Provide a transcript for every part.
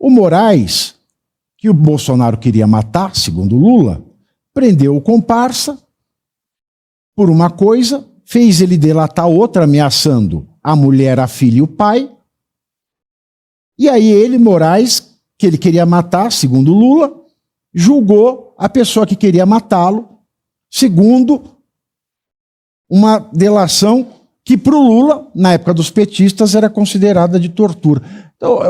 O Moraes, que o Bolsonaro queria matar, segundo Lula, prendeu o comparsa por uma coisa, fez ele delatar outra, ameaçando a mulher, a filha e o pai. E aí ele, Moraes, que ele queria matar, segundo Lula, julgou a pessoa que queria matá-lo, segundo uma delação que para o Lula, na época dos petistas, era considerada de tortura. Então,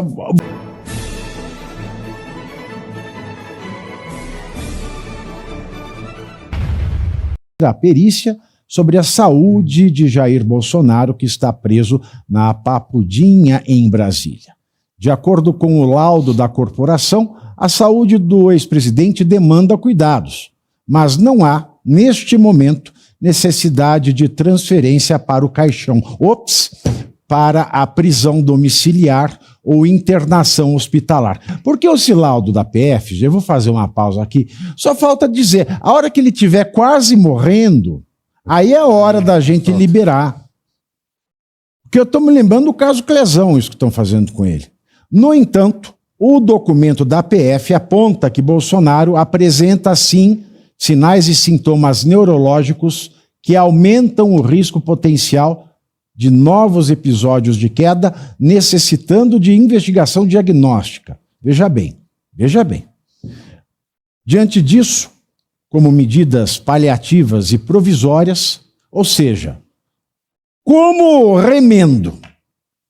a perícia sobre a saúde de Jair Bolsonaro, que está preso na Papudinha, em Brasília. De acordo com o laudo da corporação, a saúde do ex-presidente demanda cuidados, mas não há, neste momento, necessidade de transferência para o caixão. Para a prisão domiciliar ou internação hospitalar. Porque esse laudo da PF, eu vou fazer uma pausa aqui, só falta dizer, a hora que ele estiver quase morrendo, aí é a hora da gente liberar. Porque eu estou me lembrando do caso Clesão, isso que estão fazendo com ele. No entanto, o documento da PF aponta que Bolsonaro apresenta, sim, sinais e sintomas neurológicos que aumentam o risco potencial de novos episódios de queda, necessitando de investigação diagnóstica. Veja bem. Diante disso, como medidas paliativas e provisórias, ou seja, como remendo,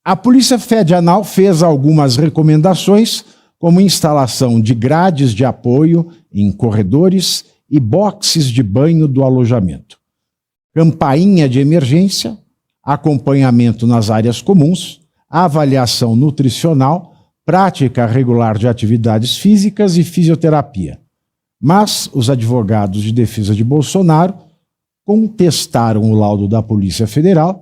a Polícia Federal fez algumas recomendações, como instalação de grades de apoio em corredores e boxes de banho do alojamento, campainha de emergência, acompanhamento nas áreas comuns, avaliação nutricional, prática regular de atividades físicas e fisioterapia. Mas os advogados de defesa de Bolsonaro contestaram o laudo da Polícia Federal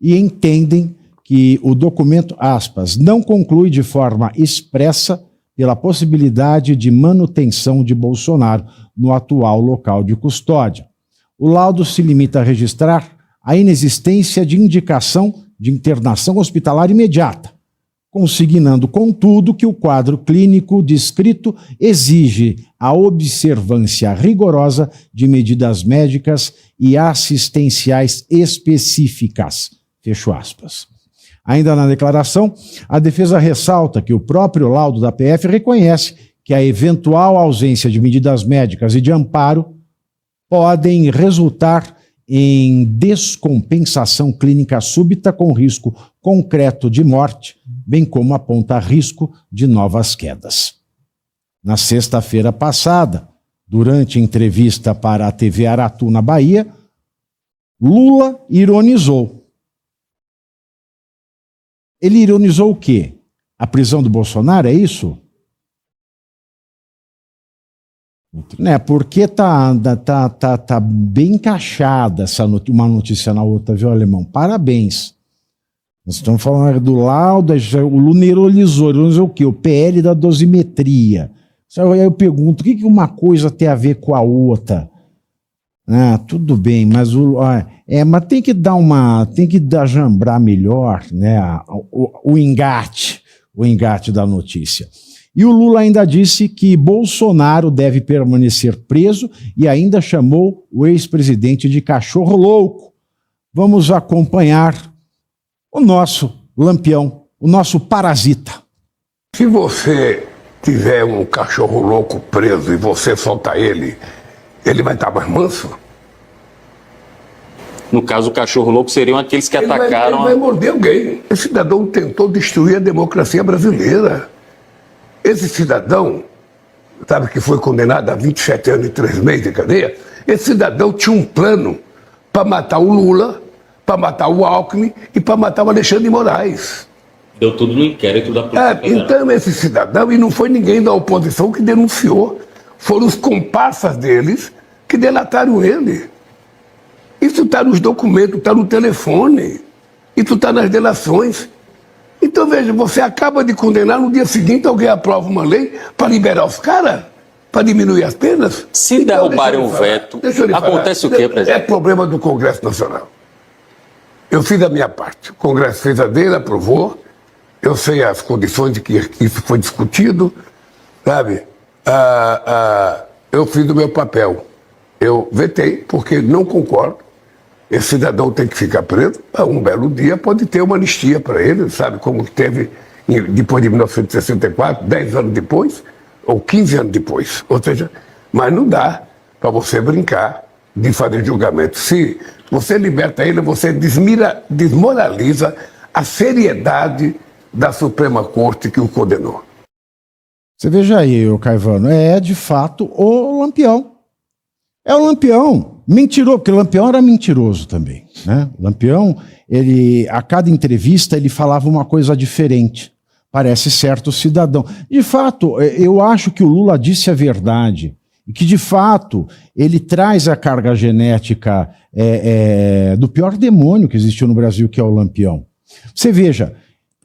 e entendem que o documento, aspas, não conclui de forma expressa pela possibilidade de manutenção de Bolsonaro no atual local de custódia. O laudo se limita a registrar a inexistência de indicação de internação hospitalar imediata, consignando, contudo, que o quadro clínico descrito exige a observância rigorosa de medidas médicas e assistenciais específicas. Fecho aspas. Ainda na declaração, a defesa ressalta que o próprio laudo da PF reconhece que a eventual ausência de medidas médicas e de amparo podem resultar em descompensação clínica súbita com risco concreto de morte, bem como aponta risco de novas quedas. Na sexta-feira passada, durante entrevista para a TV Aratu, na Bahia, Lula ironizou. Ele ironizou o quê? A prisão do Bolsonaro, é isso? Né, porque tá bem encaixada uma notícia na outra, viu, Alemão? Parabéns. Nós estamos falando do laudo, o Lula ironizou o quê? O PL da dosimetria. Aí eu pergunto, o que uma coisa tem a ver com a outra? Ah, tudo bem, mas mas tem que jambrar melhor, né, o engate da notícia. E o Lula ainda disse que Bolsonaro deve permanecer preso e ainda chamou o ex-presidente de cachorro louco. Vamos acompanhar o nosso lampião, o nosso parasita. Se você tiver um cachorro louco preso e você soltar ele vai estar mais manso? No caso, o cachorro louco seriam aqueles que atacaram... Ele vai morder alguém. Esse cidadão tentou destruir a democracia brasileira. Esse cidadão, sabe, que foi condenado a 27 anos e 3 meses de cadeia, esse cidadão tinha um plano para matar o Lula, para matar o Alckmin e para matar o Alexandre de Moraes. Deu tudo no inquérito da Polícia Federal. Então esse cidadão, e não foi ninguém da oposição que denunciou, foram os comparsas deles que delataram ele. Isso está nos documentos, está no telefone, isso está nas delações. Então, veja, você acaba de condenar, no dia seguinte alguém aprova uma lei para liberar os caras? Para diminuir as penas? Se então, derrubarem um veto, acontece o quê, presidente? É problema do Congresso Nacional. Eu fiz a minha parte. O Congresso fez a dele, aprovou. eu sei as condições de que isso foi discutido, sabe? Eu fiz o meu papel. Eu vetei, porque não concordo. Esse cidadão tem que ficar preso. Um belo dia pode ter uma anistia para ele, sabe? Como teve depois de 1964, 10 anos depois, ou 15 anos depois. Ou seja, mas não dá para você brincar de fazer julgamento. Se você liberta ele, você desmoraliza a seriedade da Suprema Corte que o condenou. Você veja aí, Caivano, é de fato o Lampião. É o Lampião. Mentiroso, porque o Lampião era mentiroso também, né? O Lampião, a cada entrevista, ele falava uma coisa diferente. Parece certo cidadão. De fato, eu acho que o Lula disse a verdade. E que, de fato, ele traz a carga genética do pior demônio que existiu no Brasil, que é o Lampião. Você veja,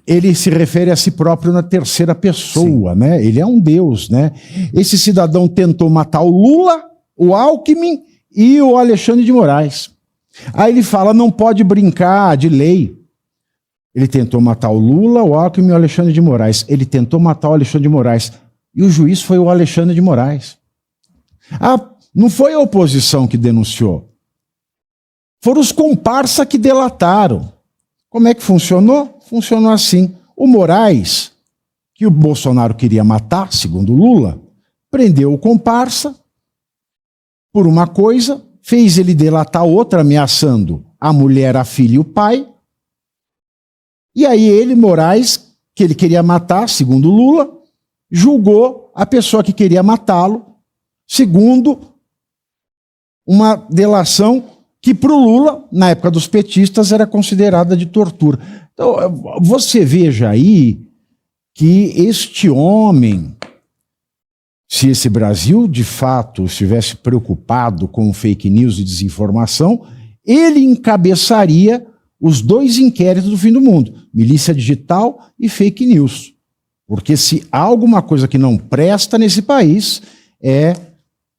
ele se refere a si próprio na terceira pessoa, né? Ele é um deus, né? Esse cidadão tentou matar o Lula, o Alckmin e o Alexandre de Moraes. Aí ele fala, não pode brincar de lei. Ele tentou matar o Lula, o Alckmin e o Alexandre de Moraes. Ele tentou matar o Alexandre de Moraes. E o juiz foi o Alexandre de Moraes. Não foi a oposição que denunciou. Foram os comparsa que delataram. Como é que funcionou? Funcionou assim. O Moraes, que o Bolsonaro queria matar, segundo Lula, prendeu o comparsa por uma coisa, fez ele delatar outra, ameaçando a mulher, a filha e o pai. E aí ele, Moraes, que ele queria matar, segundo Lula, julgou a pessoa que queria matá-lo, segundo uma delação que para o Lula, na época dos petistas, era considerada de tortura. Então, você veja aí que este homem, se esse Brasil, de fato, estivesse preocupado com fake news e desinformação, ele encabeçaria os 2 inquéritos do fim do mundo, milícia digital e fake news. Porque se há alguma coisa que não presta nesse país,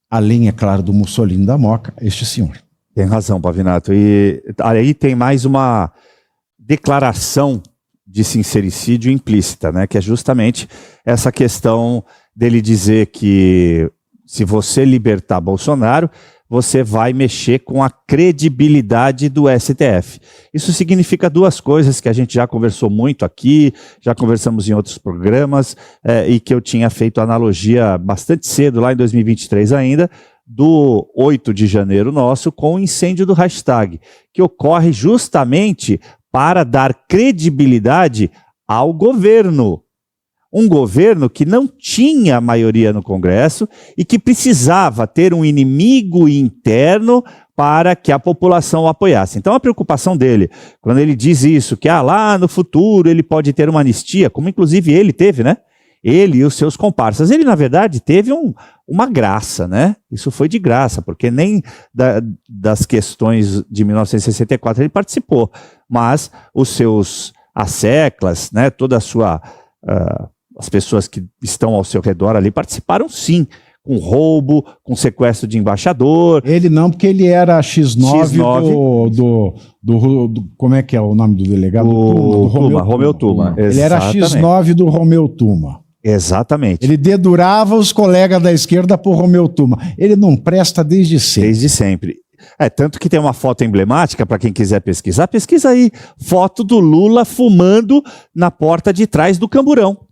além, é claro, do Mussolini da Moca, este senhor. Tem razão, Pavinato. E aí tem mais uma declaração de sincericídio implícita, né? Que é justamente essa questão dele dizer que se você libertar Bolsonaro, você vai mexer com a credibilidade do STF. Isso significa 2 coisas que a gente já conversou muito aqui, já conversamos em outros programas, e que eu tinha feito analogia bastante cedo, lá em 2023 ainda, do 8 de janeiro nosso, com o incêndio do hashtag, que ocorre justamente para dar credibilidade ao governo. Um governo que não tinha maioria no Congresso e que precisava ter um inimigo interno para que a população o apoiasse. Então a preocupação dele, quando ele diz isso, que lá no futuro ele pode ter uma anistia, como inclusive ele teve, né? Ele e os seus comparsas. Ele, na verdade, teve uma graça, né? Isso foi de graça, porque nem das questões de 1964 ele participou, mas os seus asseclas, né? Toda a sua... as pessoas que estão ao seu redor ali participaram sim, com roubo, com sequestro de embaixador. Ele não, porque ele era X9. Do como é que é o nome do delegado? Do Romeu Tuma. Ele era X9 do Romeu Tuma. Exatamente. Ele dedurava os colegas da esquerda por Romeu Tuma. Ele não presta desde sempre. Desde sempre. Tanto que tem uma foto emblemática, para quem quiser pesquisar, pesquisa aí, foto do Lula fumando na porta de trás do Camburão.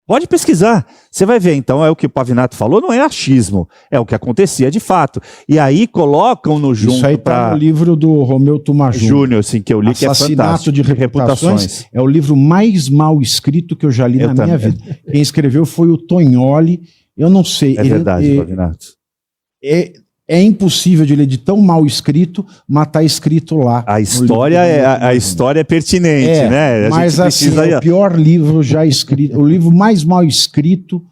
Pode pesquisar, você vai ver. Então é o que o Pavinato falou, não é achismo, é o que acontecia de fato. E aí colocam no junto. Isso aí está no livro do Romeu Tuma Júnior, assim, que eu li, que é fantástico. Assassinato de Reputações. É o livro mais mal escrito que eu já li na minha vida. Quem escreveu foi o Tognoli. Eu não sei. É verdade, Pavinato. É impossível de ler de tão mal escrito, mas está escrito lá. A história é pertinente, né? Mas assim, o pior livro já escrito, o livro mais mal escrito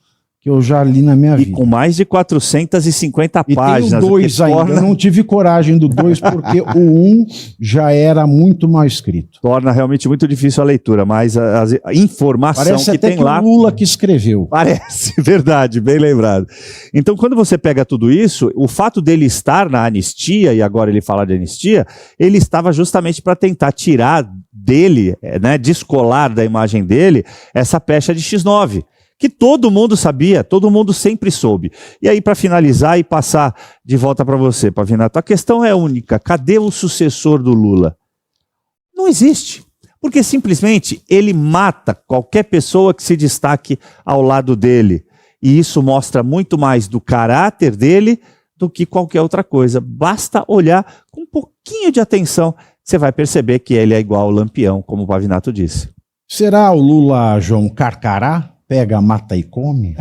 que eu já li na minha vida. E com mais de 450 páginas. E tem o 2 ainda, eu não tive coragem do 2 porque o 1 já era muito mal escrito. Torna realmente muito difícil a leitura, mas a informação parece que até tem que lá... o Lula que escreveu. Parece, verdade, bem lembrado. Então, quando você pega tudo isso, o fato dele estar na anistia, e agora ele fala de anistia, ele estava justamente para tentar tirar dele, né, descolar da imagem dele, essa pecha de X9, que todo mundo sabia, todo mundo sempre soube. E aí, para finalizar e passar de volta para você, Pavinato, a questão é única. Cadê o sucessor do Lula? Não existe. Porque simplesmente ele mata qualquer pessoa que se destaque ao lado dele. E isso mostra muito mais do caráter dele do que qualquer outra coisa. Basta olhar com um pouquinho de atenção, você vai perceber que ele é igual ao Lampião, como o Pavinato disse. Será o Lula, João, carcará? Pega, mata e come?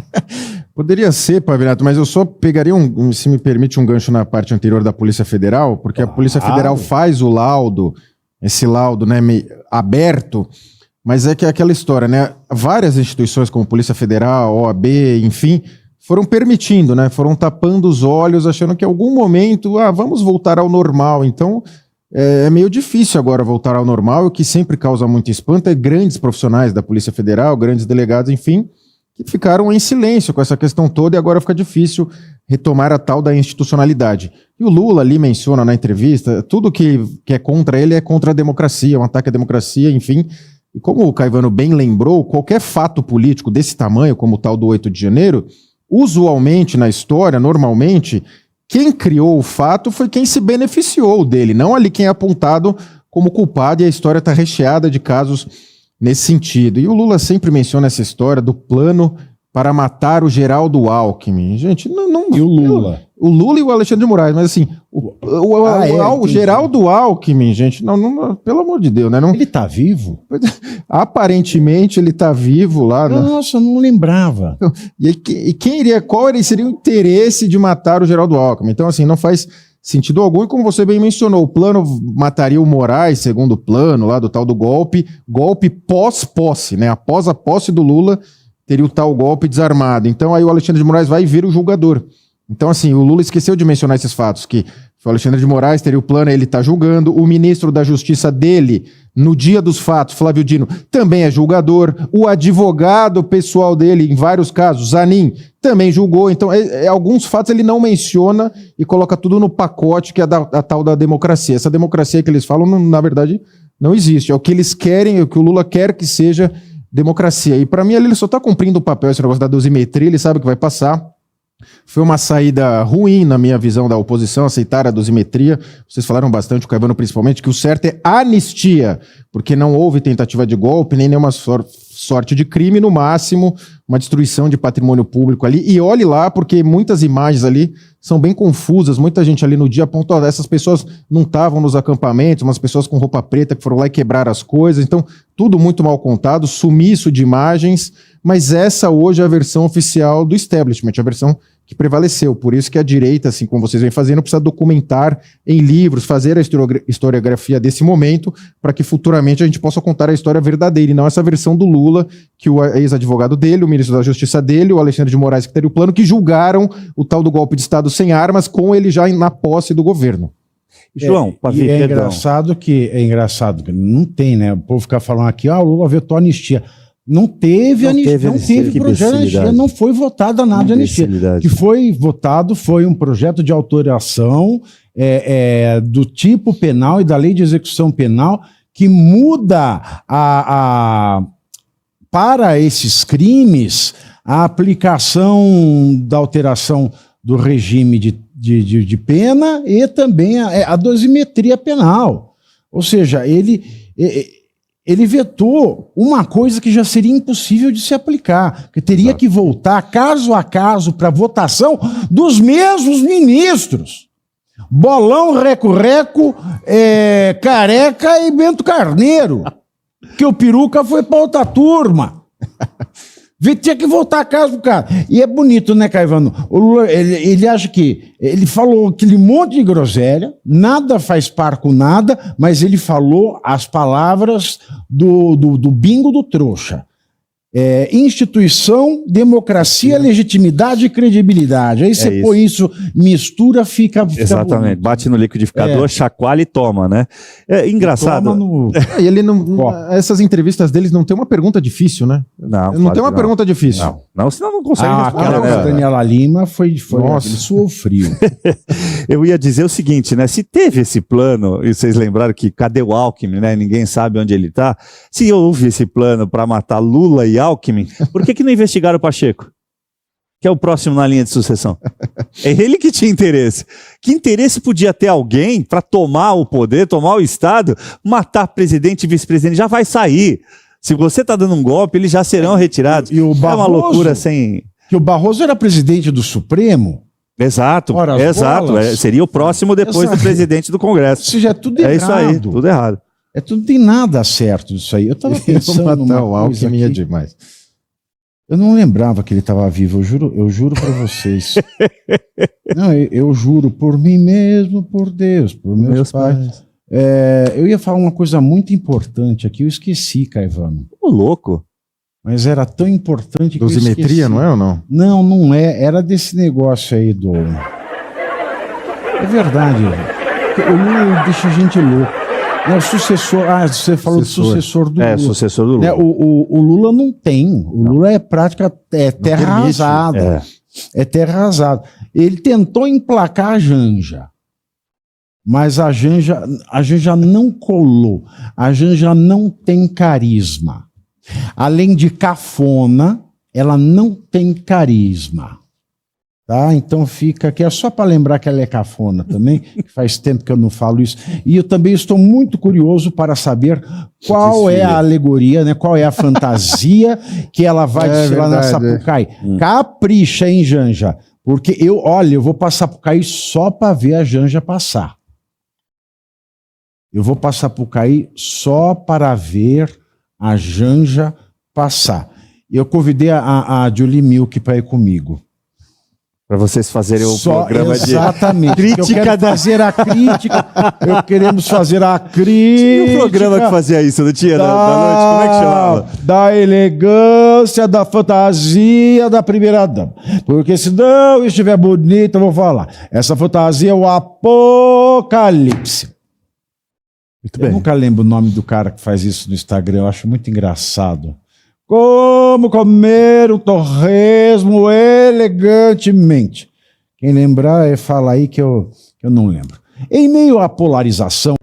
Poderia ser, Pavinato, mas eu só pegaria, se me permite, um gancho na parte anterior da Polícia Federal, porque a Polícia Federal faz o laudo, esse laudo, né, meio aberto, mas é que é aquela história, né? Várias instituições como Polícia Federal, OAB, enfim, foram permitindo, né? Foram tapando os olhos, achando que em algum momento, vamos voltar ao normal. Então, é meio difícil agora voltar ao normal. O que sempre causa muito espanto é grandes profissionais da Polícia Federal, grandes delegados, enfim, que ficaram em silêncio com essa questão toda e agora fica difícil retomar a tal da institucionalidade. E o Lula ali menciona na entrevista, tudo que é contra ele é contra a democracia, um ataque à democracia, enfim. E como o Caivano bem lembrou, qualquer fato político desse tamanho, como o tal do 8 de janeiro, usualmente na história, normalmente, quem criou o fato foi quem se beneficiou dele, não ali quem é apontado como culpado, e a história está recheada de casos nesse sentido. E o Lula sempre menciona essa história do plano para matar o Geraldo Alckmin. Gente, não... E o Lula? O Lula e o Alexandre de Moraes, mas assim, o Geraldo Alckmin, gente, não, pelo amor de Deus, né? Não, ele tá vivo? Aparentemente ele tá vivo lá. Nossa, eu não lembrava. E quem iria, seria o interesse de matar o Geraldo Alckmin? Então, assim, não faz sentido algum. E como você bem mencionou, o plano mataria o Moraes, segundo o plano lá do tal do golpe pós-posse, né? Após a posse do Lula, teria o tal golpe desarmado. Então aí o Alexandre de Moraes vai vir o julgador. Então assim, o Lula esqueceu de mencionar esses fatos, que o Alexandre de Moraes teria o plano, ele está julgando, o ministro da Justiça dele, no dia dos fatos, Flávio Dino, também é julgador, o advogado pessoal dele, em vários casos, Zanin, também julgou. Então alguns fatos ele não menciona e coloca tudo no pacote que é a tal da democracia. Essa democracia que eles falam, na verdade, não existe. É o que eles querem, é o que o Lula quer que seja democracia. E para mim ele só está cumprindo o papel, esse negócio da dosimetria, ele sabe que vai passar. Foi uma saída ruim, na minha visão, da oposição, aceitar a dosimetria. Vocês falaram bastante, o Caivano principalmente, que o certo é anistia, porque não houve tentativa de golpe, nem nenhuma sorte de crime, no máximo, uma destruição de patrimônio público ali. E olhe lá, porque muitas imagens ali são bem confusas, muita gente ali no dia apontou, essas pessoas não estavam nos acampamentos, umas pessoas com roupa preta que foram lá e quebraram as coisas, então tudo muito mal contado, sumiço de imagens, mas essa hoje é a versão oficial do establishment, a versão que prevaleceu. Por isso que a direita, assim como vocês vêm fazendo, precisa documentar em livros, fazer a historiografia desse momento, para que futuramente a gente possa contar a história verdadeira, e não essa versão do Lula, que o ex-advogado dele, o ministro da Justiça dele, o Alexandre de Moraes, que teria o plano, que julgaram o tal do golpe de Estado sem armas, com ele já na posse do governo. João, Pavi, é engraçado que não tem, né? O povo fica falando aqui, o Lula vetou anistia. Não teve anistia, não teve projeto de anistia, não foi votada nada de anistia. O que foi votado foi um projeto de autorização do tipo penal e da lei de execução penal que muda para esses crimes a aplicação da alteração do regime de pena e também a dosimetria penal. Ou seja, ele vetou uma coisa que já seria impossível de se aplicar, que teria que voltar caso a caso para votação dos mesmos ministros. Bolão, Reco-Reco, Careca e Bento Carneiro, que o Peruca foi para outra turma. Tinha que voltar a casa do cara. E é bonito, né, Caivano? O Lula, ele acha que... Ele falou aquele monte de groselha, nada faz par com nada, mas ele falou as palavras do bingo do trouxa. Instituição, democracia, legitimidade e credibilidade. Aí você põe isso, mistura, fica exatamente, bonito. Bate no liquidificador, chacoalha e toma, né? É engraçado. E ele essas entrevistas deles não tem uma pergunta difícil, né? Não tem uma pergunta difícil. Não, senão não consegue responder. Aquela Daniela Lima foi ele suou frio. Eu ia dizer o seguinte, né? Se teve esse plano, e vocês lembraram que cadê o Alckmin, né? Ninguém sabe onde ele tá. Se houve esse plano para matar Lula e Alckmin, por que não investigaram o Pacheco? Que é o próximo na linha de sucessão. É ele que tinha interesse. Que interesse podia ter alguém para tomar o poder, tomar o Estado, matar presidente e vice-presidente? Já vai sair. Se você está dando um golpe, eles já serão retirados. E o Barroso, é uma loucura sem... Que o Barroso era presidente do Supremo. Exato, exato. Seria o próximo depois do presidente do Congresso. Ou seja, é tudo errado. É isso aí, tudo errado. É tudo, não tem nada certo disso aí. Eu estava pensando matar numa o coisa Alckmin é aqui. demais. Eu não lembrava que ele estava vivo, eu juro para vocês. Não, eu juro por mim mesmo, por Deus, por meus pais. Eu ia falar uma coisa muito importante aqui, eu esqueci, Caivano. Ô, louco. Mas era tão importante que Dosimetria, não é ou não? Não, não é. Era desse negócio aí do... É verdade. O Lula deixa a gente louco. Não, o sucessor... Ah, você falou do sucessor do Lula. Sucessor do Lula. Né, o Lula não tem. O Lula é prática... É terra arrasada. É terra arrasada. Ele tentou emplacar a Janja. Mas a Janja não colou. A Janja não tem carisma. Além de cafona, ela não tem carisma. Tá? Então fica aqui, é só para lembrar que ela é cafona também, que faz tempo que eu não falo isso. E eu também estou muito curioso para saber qual é a alegoria, né? Qual é a fantasia que ela vai desfilar na Sapucaí. Capricha, hein, Janja? Porque eu vou para Sapucaí só para ver a Janja passar. Eu vou para Sapucaí só para ver a Janja passar. Eu convidei a Julie Milk para ir comigo. Para vocês fazerem o programa exatamente. de crítica fazer a crítica. Queremos fazer a crítica. E o programa que fazia isso, não tinha? Da noite, como é que chamava? Da elegância, da fantasia da primeira dama. Porque se não estiver bonita, eu vou falar. Essa fantasia é o Apocalipse. Eu nunca lembro o nome do cara que faz isso no Instagram, eu acho muito engraçado. Como comer um torresmo elegantemente. Quem lembrar, fala aí que eu não lembro. Em meio à polarização...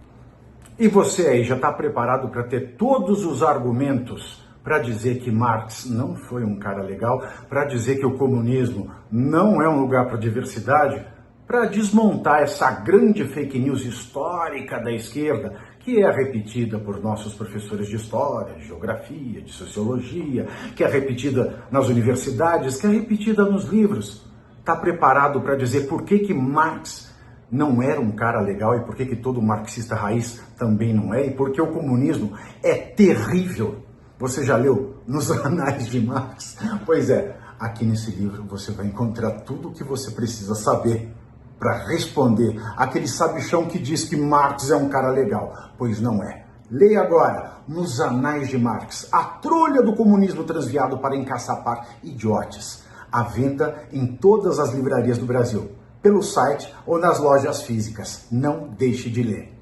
E você aí, já está preparado para ter todos os argumentos para dizer que Marx não foi um cara legal, para dizer que o comunismo não é um lugar para diversidade, para desmontar essa grande fake news histórica da esquerda, que é repetida por nossos professores de história, de geografia, de sociologia, que é repetida nas universidades, que é repetida nos livros. Está preparado para dizer por que Marx não era um cara legal e por que todo marxista raiz também não é, e por que o comunismo é terrível? Você já leu Nos Anais de Marx? Pois é, aqui nesse livro você vai encontrar tudo o que você precisa saber para responder aquele sabichão que diz que Marx é um cara legal, pois não é. Leia agora, Nos Anais de Marx, a trolha do comunismo transviado para encaçapar idiotes. À venda em todas as livrarias do Brasil, pelo site ou nas lojas físicas. Não deixe de ler.